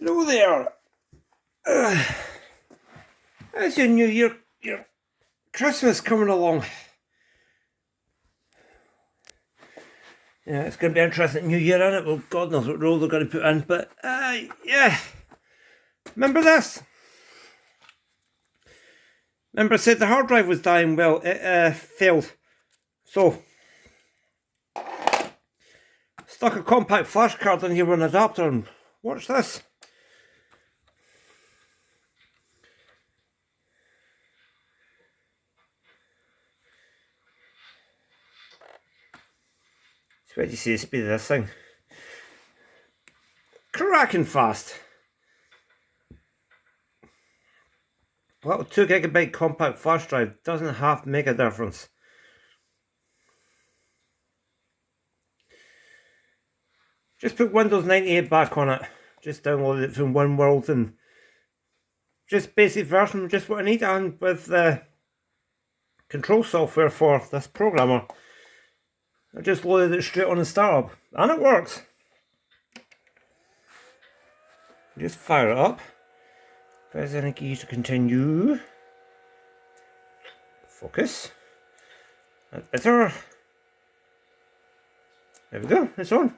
Hello there. How's your New Year, your Christmas coming along? Yeah, it's going to be interesting New Year, isn't it? Well, God knows what role they're going to put in, but yeah. Remember this? Remember I said the hard drive was dying? Well, it failed. So, stuck a compact flash card in here with an adapter and watch this. So what do you see the speed of this thing? Cracking fast. Well, 2 GB compact flash drive doesn't half make a difference. Just put Windows 98 back on it. Just download it from OneWorld and just basic version, just what I need, and with the control software for this programmer. I just loaded it straight on the startup and it works. Just fire it up. Press any keys to continue. Focus. That's better. There we go, it's on.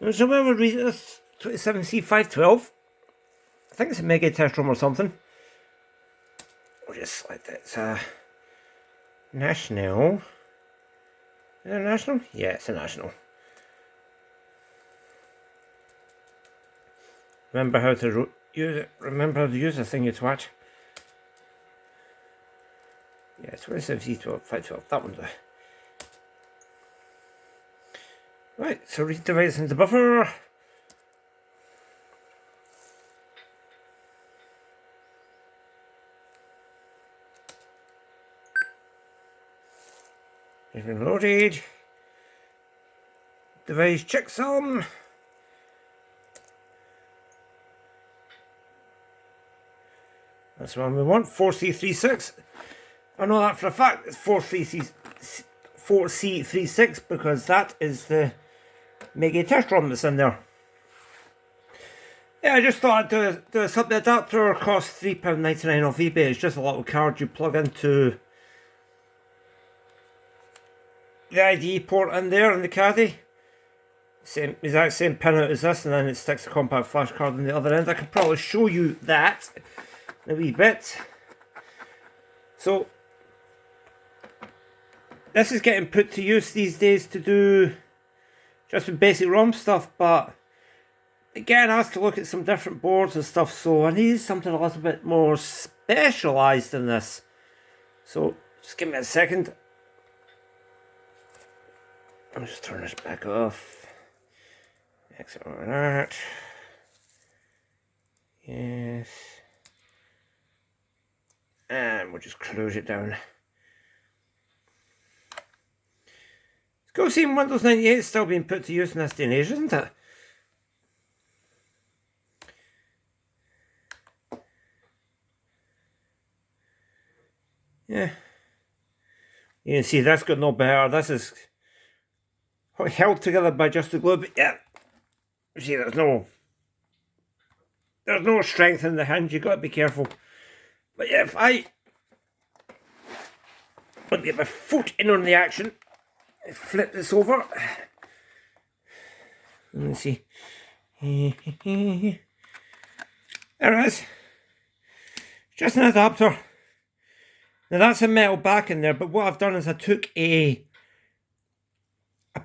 And so whatever reason, this 27C512. I think it's a mega test room or something. We'll just select it. It's a national. Is it a national? Yeah, it's a national. Remember how to use it. Remember how to use this thing, you twat. Yeah, 27C512. That one's a. Right, so read device into buffer. It's been loaded. Device checksum. That's the one we want, 4C36. I know that for a fact, it's 4C36 because that is the mega test ROM that's in there. Yeah, I just thought I'd do a sub adapter, cost £3.99 off eBay. It's just a little card you plug into the IDE port in there in the caddy. Exact same pinout as this, and then it sticks a compact flash card on the other end. I could probably show you that in a wee bit. So this is getting put to use these days to do just with basic ROM stuff, but again, I have to look at some different boards and stuff, so I need something a little bit more specialised than this. So just give me a second. I'll just turn this back off. Exit over that. Yes. And we'll just close it down. It's cool seeing Windows 98 still being put to use in this day and age, isn't it? Yeah. You can see that's got no better. This is held together by just a glue, but yeah. You see there's no strength in the hand, you've got to be careful. But yeah, if I want to get my foot in on the action, I flip this over. Let me see. There it is. Just an adapter. Now that's a metal back in there, but what I've done is I took a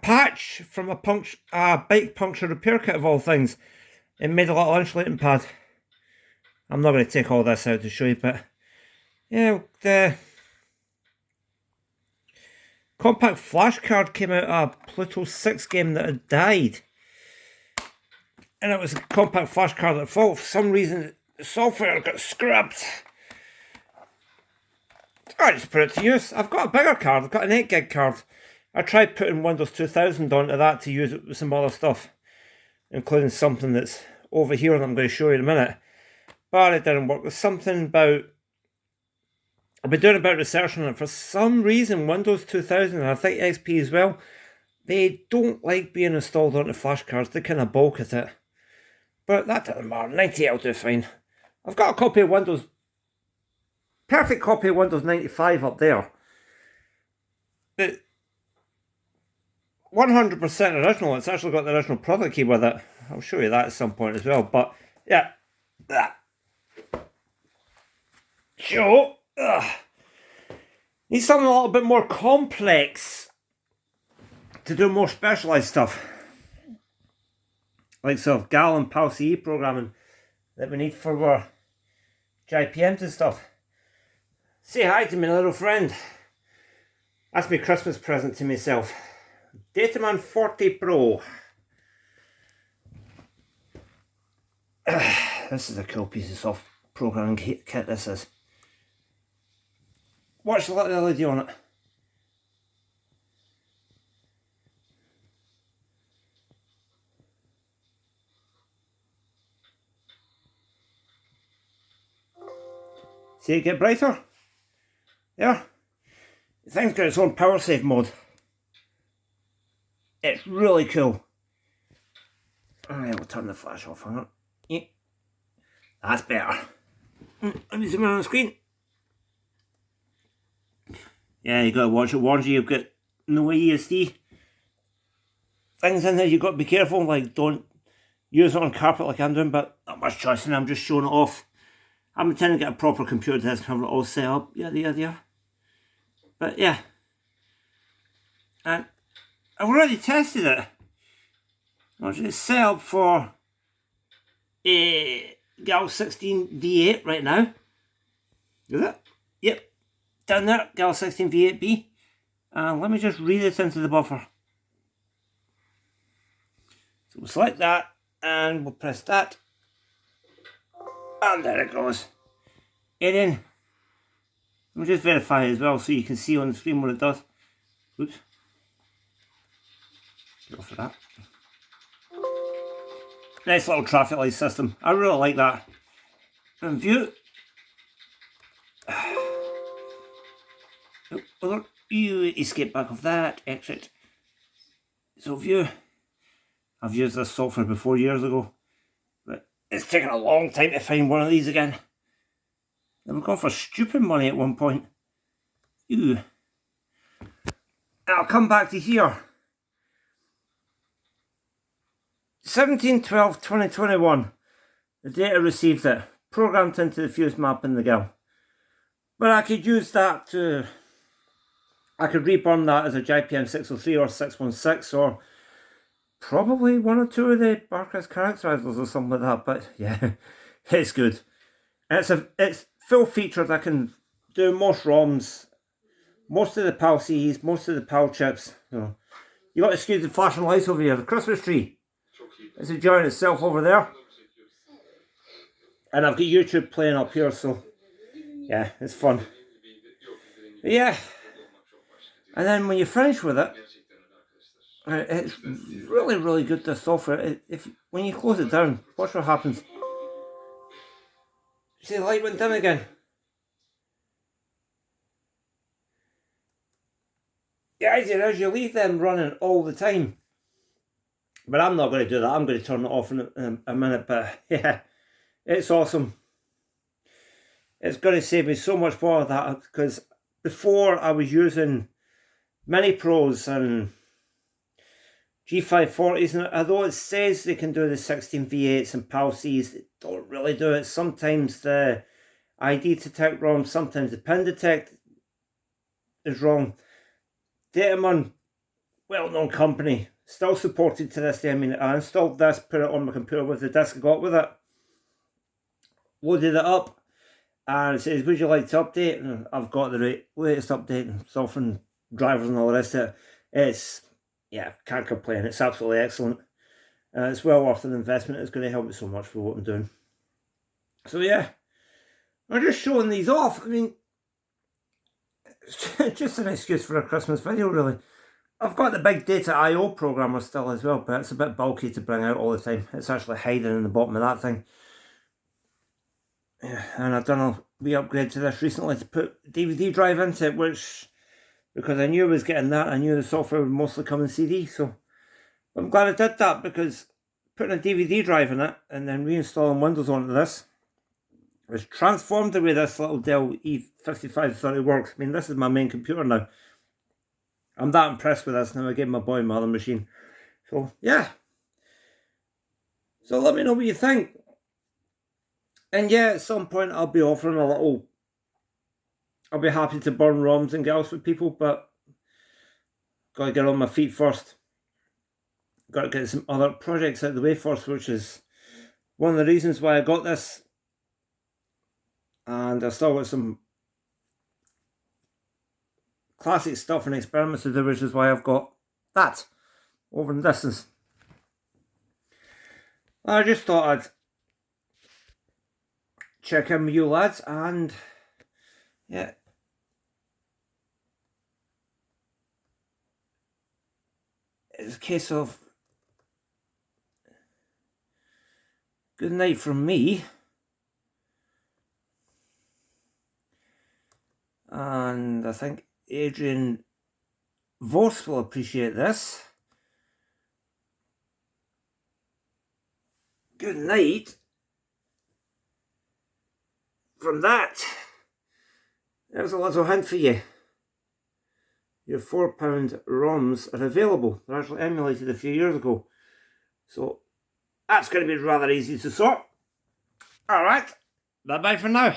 patch from a bike puncture repair kit of all things and made a little insulating pad. I'm not going to take all this out to show you, but yeah, the compact flash card came out of a Pluto 6 game that had died. And it was a compact flash card at fault. For some reason, the software got scrapped. I just put it to use. I've got a bigger card. I've got an 8 gig card. I tried putting Windows 2000 onto that to use it with some other stuff, including something that's over here that I'm going to show you in a minute. But it didn't work. There's something about... I've been doing a bit of research on it. For some reason, Windows 2000, and I think XP as well, they don't like being installed onto flash cards. They kind of balk at it. But that doesn't matter, 98 will do fine. I've got a copy of Windows, perfect copy of Windows 95 up there. But 100% original, it's actually got the original product key with it. I'll show you that at some point as well, but yeah. So, need something a little bit more complex to do more specialised stuff. Like sort of GAL and PAL-CE programming that we need for our JPMs and stuff. Say hi to my little friend. That's my Christmas present to myself. Dataman 40 Pro. This is a cool piece of soft programming kit, this is. Watch the little LED on it. See it get brighter? There. The thing's got its own power save mode. It's really cool. Alright, we'll turn the flash off on it. Yeah. That's better. Let me zoom in on the screen. Yeah, you gotta watch it, warns you, you've got no ESD things in there, you've got to be careful, like don't use it on carpet like I'm doing, but not much choice and I'm just showing it off. I'm intending to get a proper computer desk and have it all set up, yada. But yeah. And I've already tested it. It's set up for a GAL 16 V8 right now. Is it? Yep. Down there, GAL 16 V8B. And let me just read it into the buffer. So we'll select that and we'll press that. And there it goes. And then let me just verify it as well so you can see on the screen what it does. Oops. Go for that. Nice little traffic light system. I really like that. And view. You escape back of that. Exit. So view. I've used this software before years ago. But it's taken a long time to find one of these again. And we've gone for stupid money at one point. Ew. I'll come back to here. 17/12/2021. The data received it. Programmed into the fuse map in the GAL. But I could use that to... I could reburn that as a JPM 603 or 616 or probably one or two of the Barclays characterizers or something like that. But yeah, it's good. It's full featured. I can do most ROMs, most of the PAL-CEs, most of the PAL chips. You got to excuse the flashing lights over here. The Christmas tree is enjoying itself over there. And I've got YouTube playing up here, so yeah, it's fun. But yeah. And then when you finish with it, it's really, really good, this software. When you close it down, watch what happens. See, the light went dim again. The idea is you leave them running all the time. But I'm not going to do that. I'm going to turn it off in a minute. But yeah, it's awesome. It's going to save me so much more of that, because before I was using Mini Pros and G540s, and although it says they can do the 16 V8s and PAL-Cs, they don't really do it. Sometimes the ID detect wrong, sometimes the pin detect is wrong. Dataman, well-known company, still supported to this day. I mean, I installed this, put it on my computer with the disk I got with it, loaded it up, and it says, would you like to update? And I've got the latest update and stuff and drivers and all the rest of it. It's, yeah, can't complain. It's absolutely excellent. It's well worth an investment. It's going to help me so much for what I'm doing. So yeah, I'm just showing these off. I mean, it's just an excuse for a Christmas video, really. I've got the big data I/O programmer still as well, but it's a bit bulky to bring out all the time. It's actually hiding in the bottom of that thing. Yeah, and I've done a wee upgrade to this recently to put DVD drive into it, which, because I knew I was getting that, I knew the software would mostly come in CD, so I'm glad I did that, because putting a DVD drive in it and then reinstalling Windows onto this. It's transformed the way this little Dell E5530 works. I mean, this is my main computer now. I'm that impressed with this now. I gave my boy my other machine. So, yeah. So let me know what you think. And yeah, at some point I'll be offering a little... I'll be happy to burn ROMs and gals with people, but got to get on my feet first. Got to get some other projects out of the way first, which is one of the reasons why I got this. And I still got some classic stuff and experiments to do, which is why I've got that over in the distance. I just thought I'd check in with you lads, and yeah, it's a case of good night from me, and I think Adrian Vos will appreciate this. Good night from that. There's a little hint for you. Your £4 ROMs are available. They're actually emulated a few years ago. So that's going to be rather easy to sort. Alright, bye bye for now.